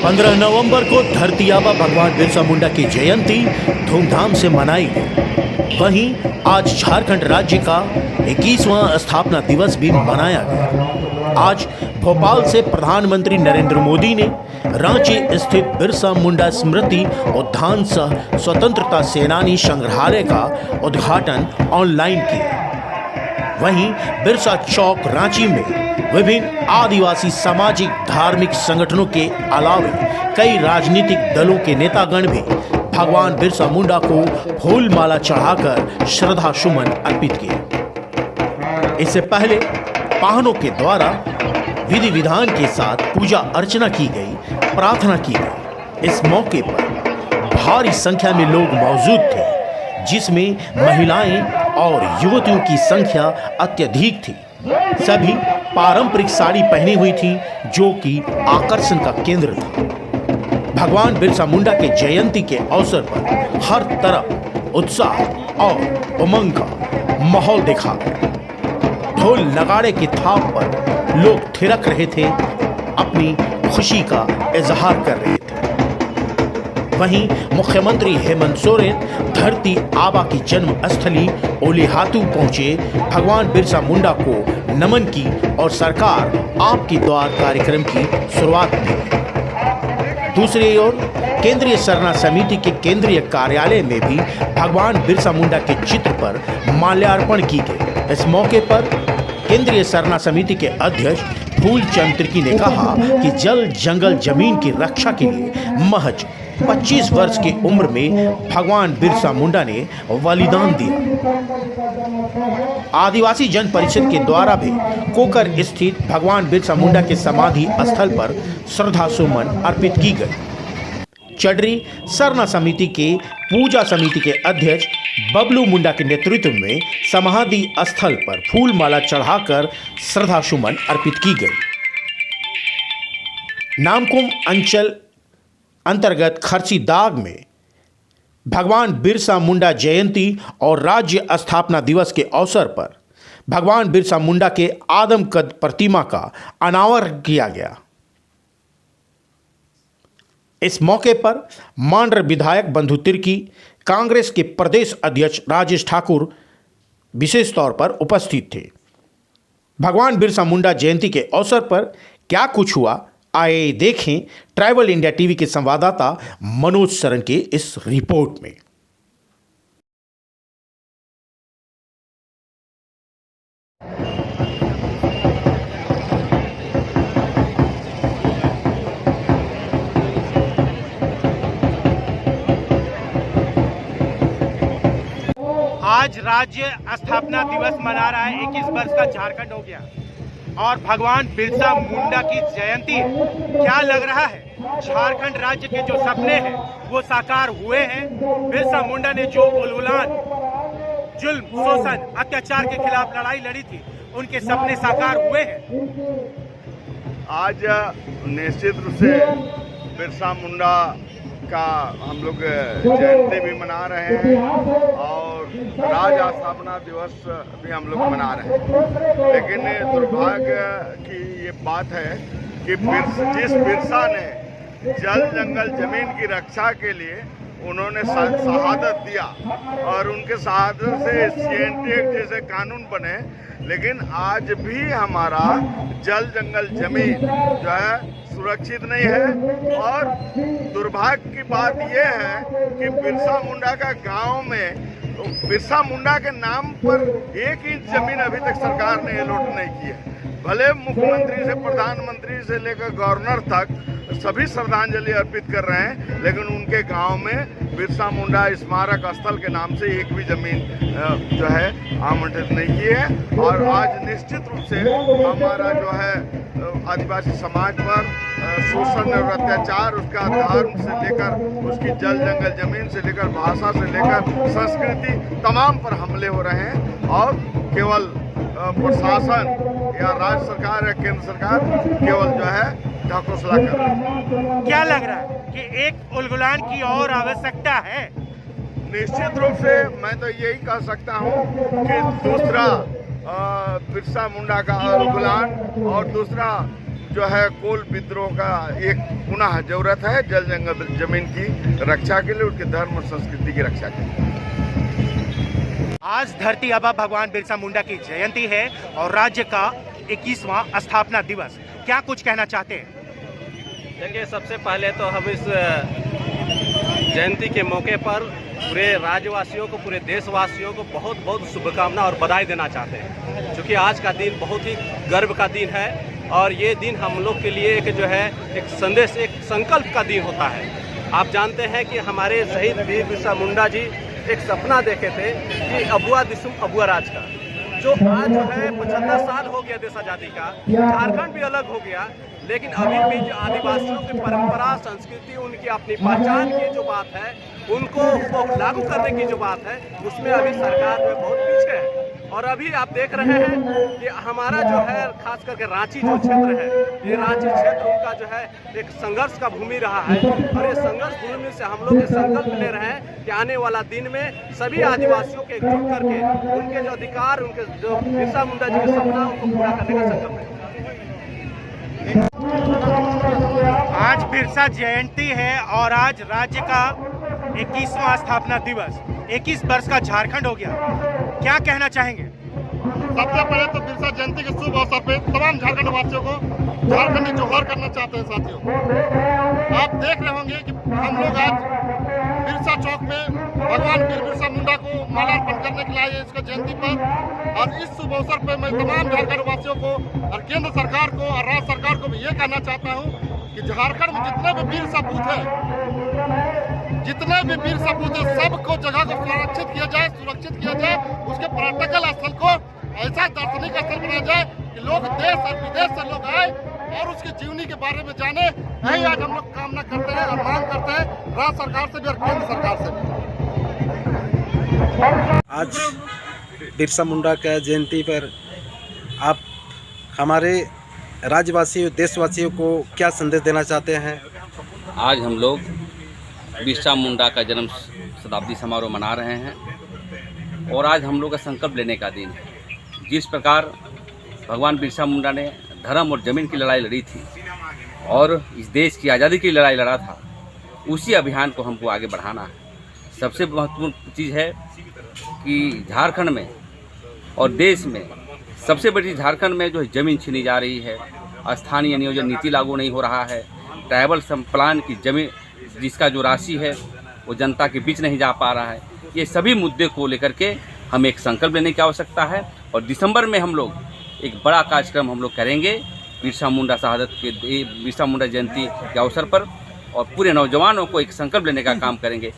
15 नवंबर को धरती आबा भगवान बिरसा मुंडा की जयंती धूमधाम से मनाई गई। वहीं आज झारखंड राज्य का 21वां स्थापना दिवस भी मनाया गया। आज भोपाल से प्रधानमंत्री नरेंद्र मोदी ने रांची स्थित बिरसा मुंडा स्मृति उद्यान सह स्वतंत्रता सेनानी संग्रहालय का उद्घाटन ऑनलाइन किया। वहीं बिरसा चौक रांची में विभिन्न आदिवासी सामाजिक धार्मिक संगठनों के अलावे कई राजनीतिक दलों के नेतागण भी भगवान बिरसा मुंडा को फूल माला चढ़ाकर श्रद्धा सुमन अर्पित किए। इससे पहले पाहनों के द्वारा विधि विधान के साथ पूजा अर्चना की गई, प्रार्थना की गई। इस मौके पर भारी संख्या में लोग मौजूद थे, जिसमें महिलाएं और युवतियों की संख्या अत्यधिक थी। सभी पारंपरिक साड़ी पहनी हुई थी, जो कि आकर्षण का केंद्र था। भगवान बिरसा मुंडा के जयंती के अवसर पर हर तरफ उत्साह और उमंग का माहौल देखा गया। ढोल नगाड़े की थाप पर लोग थिरक रहे थे, अपनी खुशी का इजहार कर रहे थे। वहीं मुख्यमंत्री हेमंत सोरेन धरती आबा की जन्म स्थली ओलिहातू पहुंचे, भगवान बिरसा मुंडा को नमन की और सरकार आपके द्वार कार्यक्रम की शुरुआत की। दूसरी ओर केंद्रीय सरना समिति के केंद्रीय कार्यालय में भी भगवान बिरसा मुंडा के चित्र पर माल्यार्पण की गई। इस मौके पर केंद्रीय सरना समिति के अध्यक्ष फूलचंद तिर्की ने कहा कि जल जंगल जमीन की रक्षा के लिए महज 25 वर्ष की उम्र में भगवान बिरसा मुंडा ने बलिदान दिया। आदिवासी जन परिषद के द्वारा भी कोकर स्थित भगवान बिरसा मुंडा के समाधि स्थल पर श्रद्धा सुमन अर्पित की गई। चडरी सरना समिति के पूजा समिति के अध्यक्ष बबलू मुंडा के नेतृत्व में समाधि स्थल पर फूल माला चढ़ाकर श्रद्धा सुमन अर्पित की गई। नामकुम अंचल अंतर्गत खर्चीदाग में भगवान बिरसा मुंडा जयंती और राज्य स्थापना दिवस के अवसर पर भगवान बिरसा मुंडा के आदमकद प्रतिमा का अनावरण किया गया। इस मौके पर मांडर विधायक बंधु तिर्की, कांग्रेस के प्रदेश अध्यक्ष राजेश ठाकुर विशेष तौर पर उपस्थित थे। भगवान बिरसा मुंडा जयंती के अवसर पर क्या कुछ हुआ, आइए देखें ट्राइबल इंडिया टीवी के संवाददाता मनोज सरन के इस रिपोर्ट में। आज राज्य स्थापना दिवस मना रहा है। 21 वर्ष का झारखंड हो गया और भगवान बिरसा मुंडा की जयंती है। क्या लग रहा है, झारखंड राज्य के जो सपने हैं वो साकार हुए हैं। बिरसा मुंडा ने जो उलगुलान, जुल्म, शोषण, अत्याचार के खिलाफ लड़ाई लड़ी थी, उनके सपने साकार हुए हैं। आज निश्चित रूप से बिरसा मुंडा का हम लोग जयंती भी मना रहे हैं और राज्य स्थापना दिवस भी हम लोग मना रहे हैं। लेकिन दुर्भाग्य की ये बात है कि जिस बिरसा ने जल जंगल जमीन की रक्षा के लिए उन्होंने शहादत दिया और उनके शहादत से CNT एक्ट जैसे कानून बने, लेकिन आज भी हमारा जल जंगल जमीन जो है सुरक्षित नहीं है। और दुर्भाग्य की बात यह है कि बिरसा मुंडा का गांव में बिरसा मुंडा के नाम पर 1 इंच जमीन अभी तक सरकार ने अलॉट नहीं की है। भले मुख्यमंत्री से प्रधानमंत्री से लेकर गवर्नर तक सभी श्रद्धांजलि अर्पित कर रहे हैं, लेकिन उनके गांव में बिरसा मुंडा स्मारक स्थल के नाम से एक भी जमीन जो है आवंटित नहीं की है। और आज निश्चित रूप से हमारा जो है आदिवासी समाज पर शोषण और अत्याचार, उसका धर्म से लेकर उसकी जल जंगल जमीन से लेकर भाषा से लेकर संस्कृति तमाम पर हमले हो रहे हैं। और केवल प्रशासन या राज्य सरकार या केंद्र सरकार केवल जो है ढकोसला कर रही है। क्या लग रहा है कि एक उलगुलान की और आवश्यकता है? निश्चित रूप से मैं तो यही कह सकता हूँ कि दूसरा बिरसा मुंडा का उलगुलान और दूसरा जो है कोल विद्रोह का एक पुनः जरूरत है जल जंगल जमीन की रक्षा के लिए, उनके धर्म और संस्कृति की रक्षा के लिए। आज धरती आबा भगवान बिरसा मुंडा की जयंती है और राज्य का 21वां स्थापना दिवस, क्या कुछ कहना चाहते हैं? देखिए, सबसे पहले तो हम इस जयंती के मौके पर पूरे राज्यवासियों को, पूरे देशवासियों को बहुत बहुत शुभकामना और बधाई देना चाहते हैं, क्योंकि आज का दिन बहुत ही गर्व का दिन है और ये दिन हम लोग के लिए एक जो है एक संदेश, एक संकल्प का दिन होता है। आप जानते हैं कि हमारे शहीद वीर बिरसा मुंडा जी एक सपना देखे थे कि अबुआ दिसुम अबुआ राज का, जो आज जो है 75 साल हो गया देश आज़ादी का, झारखंड भी अलग हो गया, लेकिन अभी भी जो आदिवासियों की परंपरा, संस्कृति, उनकी अपनी पहचान की जो बात है, उनको लागू करने की जो बात है, उसमें अभी सरकार में बहुत पीछे है। और अभी आप देख रहे हैं कि हमारा जो है खास करके रांची जो क्षेत्र है, ये रांची क्षेत्र उनका जो है एक संघर्ष का भूमि रहा है और ये संघर्ष भूमि से हम लोग ये संकल्प ले रहे हैं कि आने वाला दिन में सभी आदिवासियों के एकजुट करके उनके जो अधिकार, उनके जो बिरसा मुंडा जी के सपना, उनको पूरा करने का संकल्प लें। आज बिरसा जयंती है और आज राज्य का 21वां स्थापना दिवस, 21 वर्ष का झारखंड हो गया, क्या कहना चाहेंगे? सबसे पहले तो बिरसा जयंती के शुभ अवसर पे तमाम झारखंड वासियों को झारखंडी जोहार करना चाहते हैं। साथियों, आप देख रहे होंगे कि हम लोग आज बिरसा चौक में भगवान वीर बिरसा मुंडा को माल्यार्पण करने के लिए आए इसका जयंती पर। और इस शुभ अवसर पर मैं तमाम झारखंड वासियों को और केंद्र सरकार को और राज्य सरकार को भी ये कहना चाहता हूँ कि झारखंड में जितने भी वीर सपूत हैं, सबको जगह को सुरक्षित किया जाए, उसके पर्यटक स्थल को ऐसा दार्शनिक स्थल बनाया जाए कि लोग देश और विदेश से लोग आए और उसकी जीवनी के बारे में जाने। यही आज हम लोग कामना करते हैं और मांग करते हैं राज्य सरकार से भी और केंद्र सरकार से भी। आज बिरसा मुंडा का जयंती पर आप हमारे राज्यवासियों, देशवासियों को क्या संदेश देना चाहते हैं? आज हम लोग बिरसा मुंडा का जन्म शताब्दी समारोह मना रहे हैं और आज हम लोग का संकल्प लेने का दिन है। जिस प्रकार भगवान बिरसा मुंडा ने धर्म और ज़मीन की लड़ाई लड़ी थी और इस देश की आज़ादी की लड़ाई लड़ा था, उसी अभियान को हमको आगे बढ़ाना है। सबसे महत्वपूर्ण चीज़ है कि झारखंड में और देश में सबसे बड़ी झारखंड में जो ज़मीन छीनी जा रही है, स्थानीय नियोजन नीति लागू नहीं हो रहा है, ट्राइबल प्लान की ज़मीन जिसका जो राशि है वो जनता के बीच नहीं जा पा रहा है। ये सभी मुद्दे को लेकर के हमें एक संकल्प लेने की आवश्यकता है और दिसंबर में हम लोग एक बड़ा कार्यक्रम हम लोग करेंगे बिरसा मुंडा बिरसा मुंडा जयंती के अवसर पर और पूरे नौजवानों को एक संकल्प लेने का काम करेंगे।